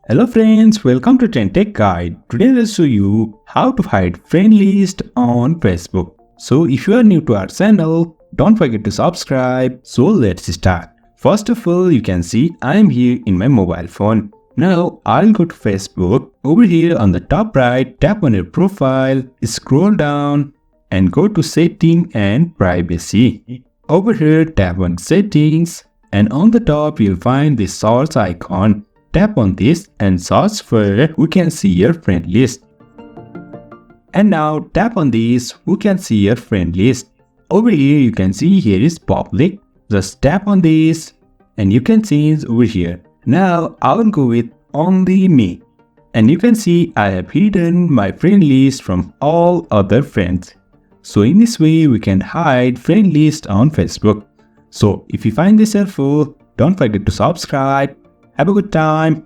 Hello friends, welcome to TrendTech Guide. Today I'll show you how to hide friend list on Facebook. So if you are new to our channel, don't forget to subscribe. So let's start. First of all, you can see I am here in my mobile phone. Now I'll go to Facebook. Over here on the top right, tap on your profile, scroll down and go to setting and privacy. Over here, tap on settings and on the top you'll find the search icon. Tap on this and search for who can see your friend list. And now tap on this who can see your friend list. Over here you can see here is public. Just tap on this and you can change over here. Now I will go with only me. And you can see I have hidden my friend list from all other friends. So in this way we can hide friend list on Facebook. So if you find this helpful, don't forget to subscribe. Have a good time.